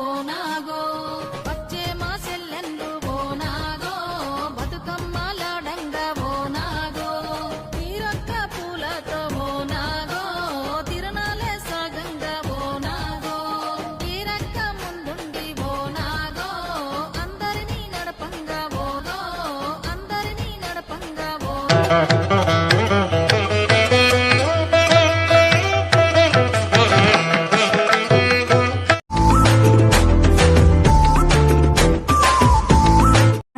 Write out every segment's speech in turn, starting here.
బోనాగో వచ్చే మా సెల్లెండు బోనాగో బతుకమ్మలాడంగ బోనాగో తీరొక్క పూలతో బోనాగో తిరణాలే సాగంగ బోనాగో తీరక్క ముందుండి బోనాగో అందరినీ నడపంగ బోనో అందరినీ నడపంగ బోనో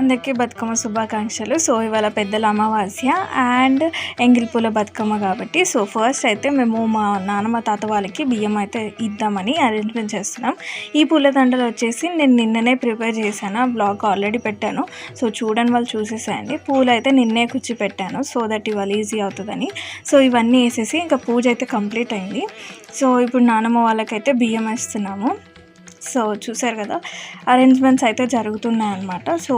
అందరికీ బతుకమ్మ శుభాకాంక్షలు. సో ఇవాళ పెద్దల అమావాస్య అండ్ ఎంగిల్పూల బతుకమ్మ కాబట్టి సో ఫస్ట్ అయితే మేము మా నాన్నమ్మ తాత వాళ్ళకి బియ్యం అయితే ఇద్దామని అరేంజ్మెంట్ చేస్తున్నాం. ఈ పూలదండలు వచ్చేసి నేను నిన్ననే ప్రిపేర్ చేశాను, బ్లాగ్ ఆల్రెడీ పెట్టాను. సో చూడని వాళ్ళు చూసేసేయండి. పూలు అయితే నిన్నే కుచ్చి పెట్టాను సో దట్ ఇవాళ ఈజీ అవుతుందని. సో ఇవన్నీ వేసేసి ఇంకా పూజ అయితే కంప్లీట్ అయింది. సో ఇప్పుడు నాన్నమ్మ వాళ్ళకైతే బియ్యం వేస్తున్నాము. సో చూసారు కదా అరేంజ్మెంట్స్ అయితే జరుగుతున్నాయి అన్నమాట. సో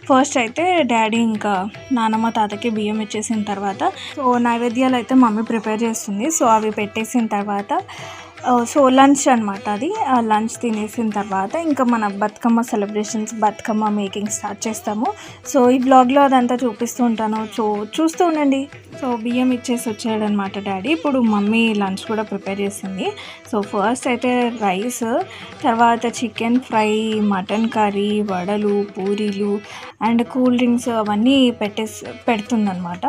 ఫస్ట్ అయితే డాడీ ఇంకా నానమ్మ తాతకి బియ్యం ఇచ్చేసిన తర్వాత సో నైవేద్యాలు అయితే మమ్మీ ప్రిపేర్ చేస్తుంది. సో అవి పెట్టేసిన తర్వాత సో లంచ్ అనమాట. అది ఆ లంచ్ తినేసిన తర్వాత ఇంకా మన Bathukamma celebrations, Bathukamma making start చేస్తాము. సో ఈ బ్లాగ్లో అదంతా చూపిస్తూ ఉంటాను. సో చూస్తూ ఉండండి. సో బియ్యం ఇచ్చేసి వచ్చాడు అనమాట డాడీ. ఇప్పుడు మమ్మీ లంచ్ కూడా ప్రిపేర్ చేసింది. సో ఫస్ట్ అయితే రైస్, తర్వాత చికెన్ ఫ్రై, మటన్ కర్రీ, వడలు, పూరీలు అండ్ కూల్ డ్రింక్స్ అవన్నీ పెడుతుందనమాట.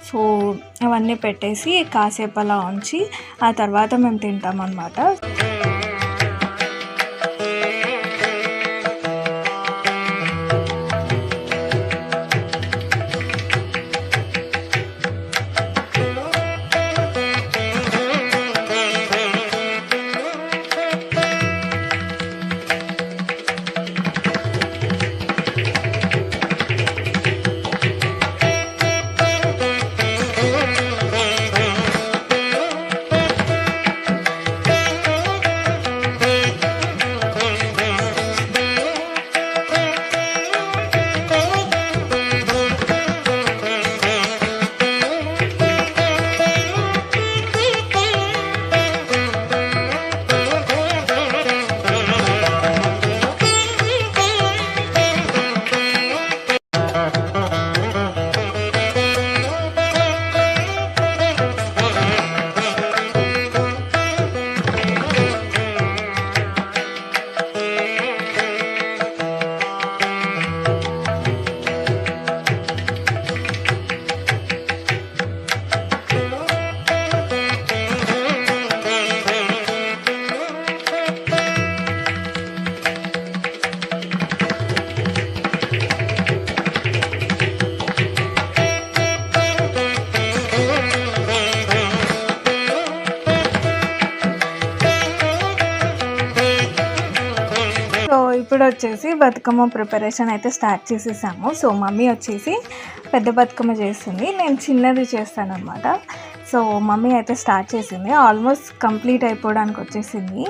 సో అవన్నీ పెట్టేసి కాసేపు అలా ఉంచి ఆ తర్వాత మేము తింటాం అన్నమాట. ఇప్పుడు వచ్చేసి బతుకమ్మ ప్రిపరేషన్ అయితే స్టార్ట్ చేసేసాము. సో మమ్మీ వచ్చేసి పెద్ద బతుకమ్మ చేస్తుంది, నేను చిన్నది చేస్తాను అనమాట. సో మమ్మీ అయితే స్టార్ట్ చేసింది, ఆల్మోస్ట్ కంప్లీట్ అయిపోవడానికి వచ్చేసింది.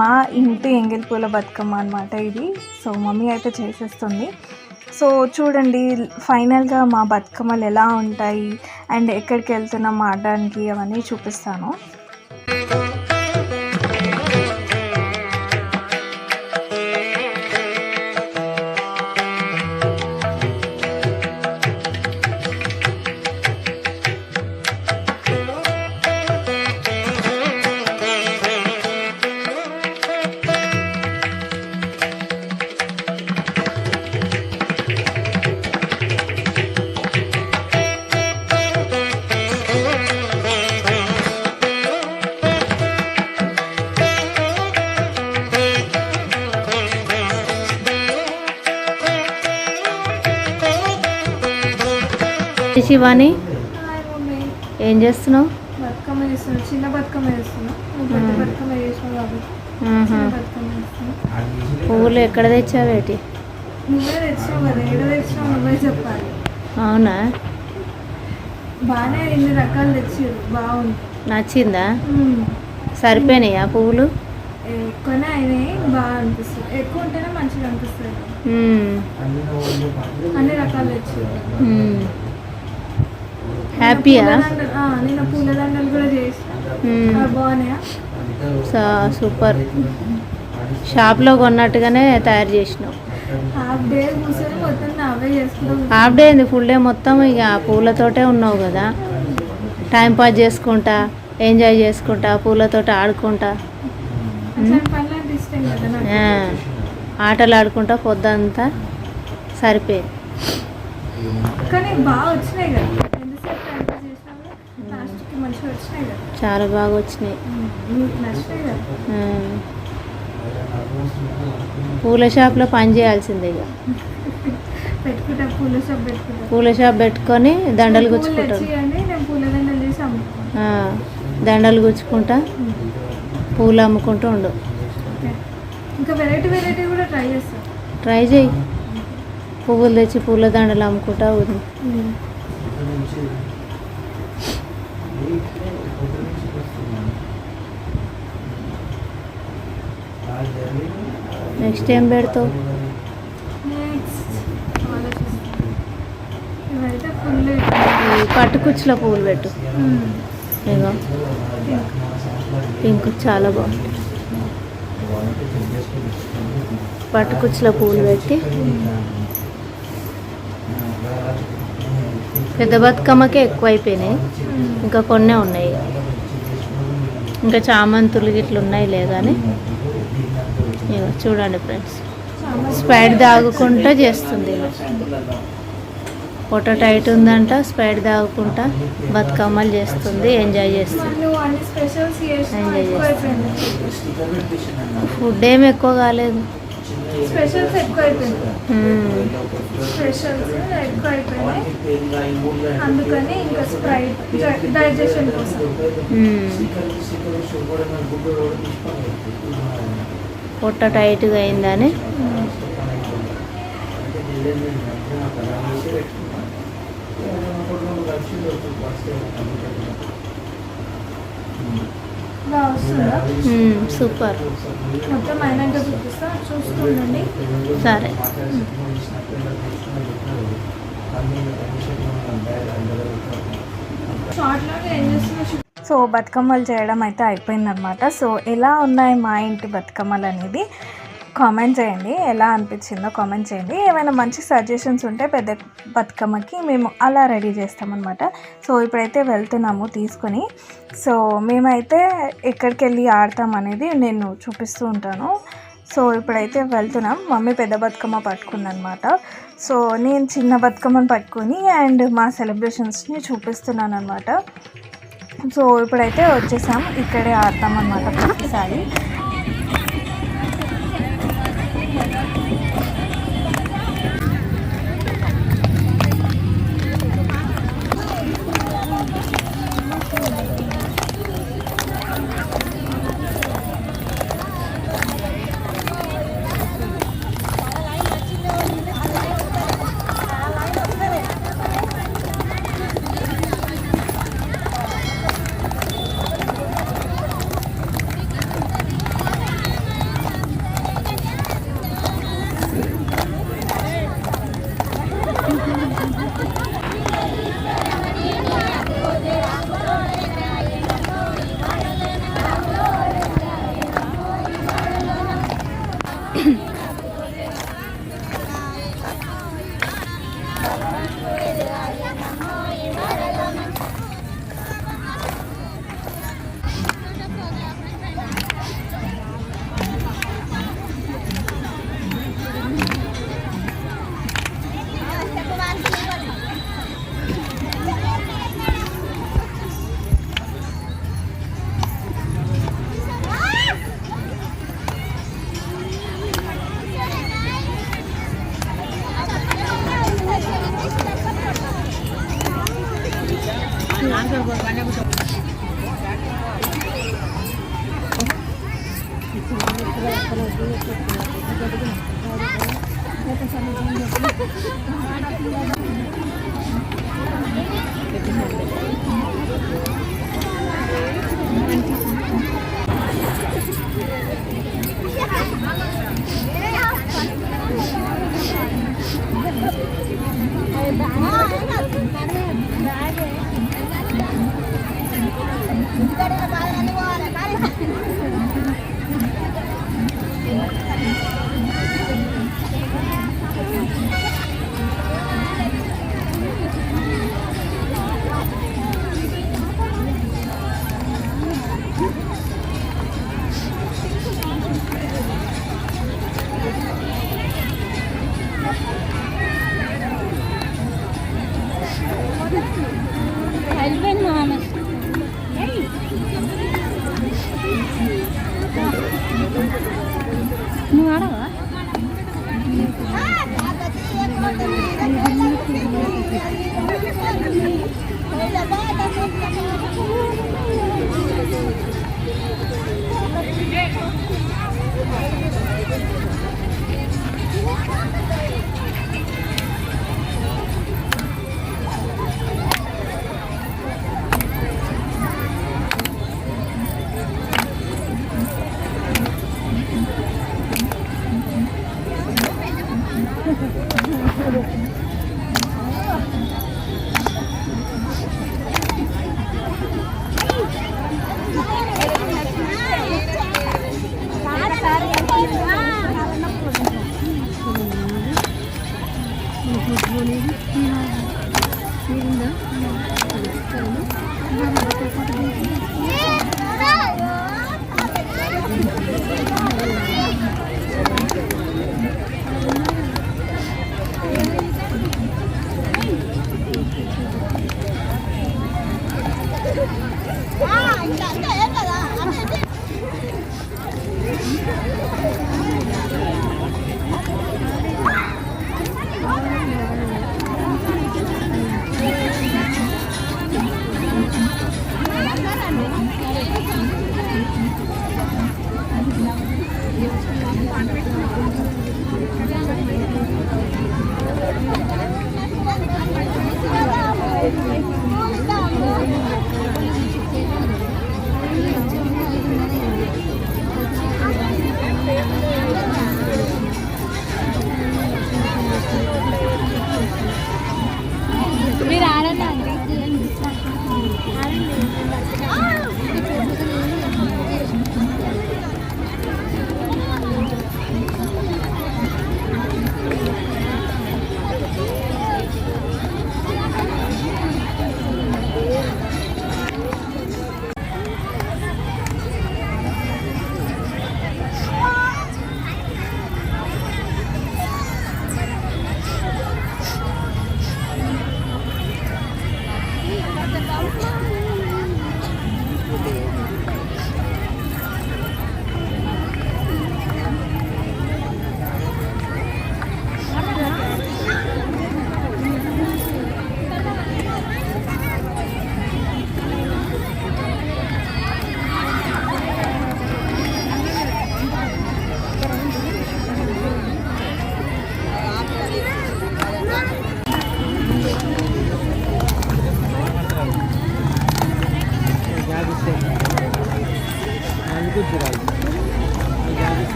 మా ఇంటి ఎంగిల్పూల బతుకమ్మ అనమాట ఇది. సో మమ్మీ అయితే చేసేస్తుంది. సో చూడండి ఫైనల్గా మా బతుకమ్మలు ఎలా ఉంటాయి అండ్ ఎక్కడికి వెళ్తున్నాం ఆడడానికి అవన్నీ చూపిస్తాను. శివాని ఏం చేస్తున్నావు? బతుకమ్మ చేస్తున్నావు. చిన్న బతుకమ్మ చేస్తున్నావు, పెద్ద బతుకమ్మ చేసినావు కాబట్టి బతుకమ్మ చేస్తున్నావు. పువ్వులు ఎక్కడ తెచ్చావేటి? నువ్వే తెచ్చినావు కదా, ఏడ తెచ్చినావు నువ్వే చెప్పాలి. అవునా? బాగానే ఇన్ని రకాలు తెచ్చారు, బాగుంది. నచ్చిందా? సరిపోయినాయి ఆ పువ్వులు? ఎక్కువనే అయినాయి, బాగా అనిపిస్తుంది. ఎక్కువ ఉంటేనే మంచిగా అనిపిస్తుంది. అన్ని రకాలు తెచ్చారు. హ్యాపీయా? నేను పూలదండలు కూడా చేసిన, బాగున్నాయా? సూపర్. షాప్లో కొన్నట్టుగానే తయారు చేసినావు. హాఫ్ డే కూర్చొని మొత్తం అవే చేసుకుంటాం. హాఫ్ డే ఏంది, ఫుల్ డే మొత్తం ఇక పూలతోటే ఉన్నావు కదా. టైం పాస్ చేసుకుంటా, ఎంజాయ్ చేసుకుంటా, పూలతోటి ఆడుకుంటా, పనులు ఇష్టం కదా నాకు. ఆటలు ఆడుకుంటా పొద్దంతా సరిపోయింది. కానీ బాగా వచ్చినాయి కదా, ఎంతసేపు టైం పాస్ చేసినా కూడా లాస్ట్కి మంచిగా వచ్చినాయి కదా. చాలా బాగా వచ్చినాయి. మీకు నచ్చినాయి కదా. పూల షాప్లో పని చేయాల్సిందే ఇక. పెట్టుకుంటా, పూల షాప్ పెట్టుకుంటా. పూల షాప్ పెట్టుకొని దండలు గుచ్చుకుంటాను. నేను పూల దండలు చేసి అమ్ముకుంటాను. దండలు గుచ్చుకుంటా, పూలు అమ్ముకుంటూ ఉండు. ఇంకా వెరైటీ వెరైటీ కూడా ట్రై చేస్తాను. ట్రై చేయి. పువ్వులు తెచ్చి పూల దండలు అమ్ముకుంటా ఉంది. నెక్స్ట్ ఏం పెడతావు? ఇవైతే ఫుల్ పట్టుకుచ్చుల పువ్వులు పెట్టు. ఇగో పింక్ చాలా బాగుంది. పట్టుకుచ్చుల పువ్వులు పెట్టి పెద్ద బతుకమ్మకే ఎక్కువ అయిపోయినాయి, ఇంకా కొన్నే ఉన్నాయి. ఇంకా చామంతులు గిట్ల ఉన్నాయిలే కానీ. ఇగో చూడండి ఫ్రెండ్స్, స్ప్రైట్ తాగుకుంటా చేస్తుంది. ఫోటో టైట్ ఉందంట, స్ప్రైట్ తాగుకుంటా బతుకమ్మలు చేస్తుంది, ఎంజాయ్ చేస్తుంది. ఎంజాయ్ చేస్తుంది. ఫుడ్ ఏమి ఎక్కువ కాలేదు. స్పెషల్స్ ఎక్కువ అయిపోయింది. స్పెషల్స్ ఎక్కువ అయిపోయినాయి, అందుకని ఇంకా స్ప్రైట్ డైజెషన్ కోసం. పొట్ట టైట్గా అయిందని సూపర్. మొత్తం అయినాక చూపిస్తా, చూస్తుండండి. సరే. షార్ట్లోనే ఏం చేస్తున్నా. సో బతుకమ్మలు చేయడం అయితే అయిపోయిందనమాట. సో ఎలా ఉన్నాయి మా ఇంటి బతుకమ్మలు అనేది కామెంట్ చేయండి. ఎలా అనిపించిందో కామెంట్ చేయండి. ఏమైనా మంచి సజెషన్స్ ఉంటే పెద్ద బతుకమ్మకి మేము అలా రెడీ చేస్తామన్నమాట. సో ఇప్పుడైతే వెళ్తున్నాము తీసుకొని. సో మేమైతే ఎక్కడికి వెళ్ళి ఆడతాం అనేది నేను చూపిస్తూ ఉంటాను. సో ఇప్పుడైతే వెళ్తున్నాం. మమ్మీ పెద్ద బతుకమ్మ పట్టుకుందనమాట. సో నేను చిన్న బతుకమ్మను పట్టుకొని అండ్ మా సెలబ్రేషన్స్ని చూపిస్తున్నాను అనమాట. సో ఇప్పుడైతే వచ్చేసాం, ఇక్కడే ఆడతాం అన్నమాట ప్రతిసారి.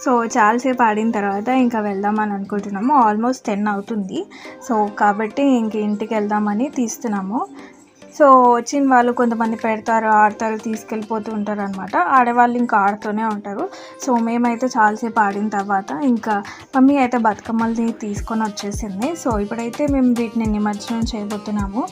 సో చాలాసేపు ఆడిన తర్వాత ఇంకా వెళ్దామని అనుకుంటున్నాము. ఆల్మోస్ట్ 10 అవుతుంది. సో కాబట్టి ఇంక ఇంటికి వెళ్దామని తీస్తున్నాము. సో వచ్చిన వాళ్ళు కొంతమంది పెడతారు, ఆడతారు, తీసుకెళ్ళిపోతూ ఉంటారు అనమాట. ఆడేవాళ్ళు ఇంకా ఆడుతూనే ఉంటారు. సో మేమైతే చాలాసేపు ఆడిన తర్వాత ఇంకా మమ్మీ అయితే బతుకమ్మల్ని తీసుకొని వచ్చేసింది. సో ఇప్పుడైతే మేము వీటిని నిమజ్జనం చేయబోతున్నాము.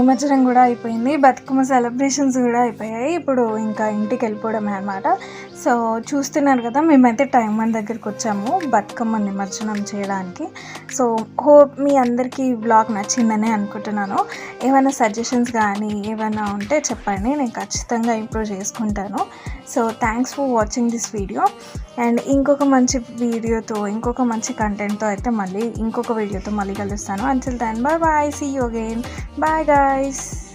నిమజ్జనం కూడా అయిపోయింది, బతుకమ్మ సెలబ్రేషన్స్ కూడా అయిపోయాయి. ఇప్పుడు ఇంకా ఇంటికి వెళ్ళిపోవడమే అనమాట. సో చూస్తున్నారు కదా, మేమైతే టైం వన్ దగ్గరికి వచ్చాము బతుకమ్మ నిమజ్జనం చేయడానికి. సో హోప్ మీ అందరికీ ఈ వ్లాగ్ నచ్చిందని అనుకుంటున్నాను. ఏమైనా సజెషన్స్ కానీ ఏమైనా ఉంటే చెప్పండి, నేను ఖచ్చితంగా ఇంప్రూవ్ చేసుకుంటాను. So thanks for watching this video. And ఇంకొక మంచి వీడియోతో, ఇంకొక మంచి కంటెంట్తో అయితే ఇంకొక వీడియోతో మళ్ళీ కలుస్తాను. Until then bye bye, see you again, bye guys.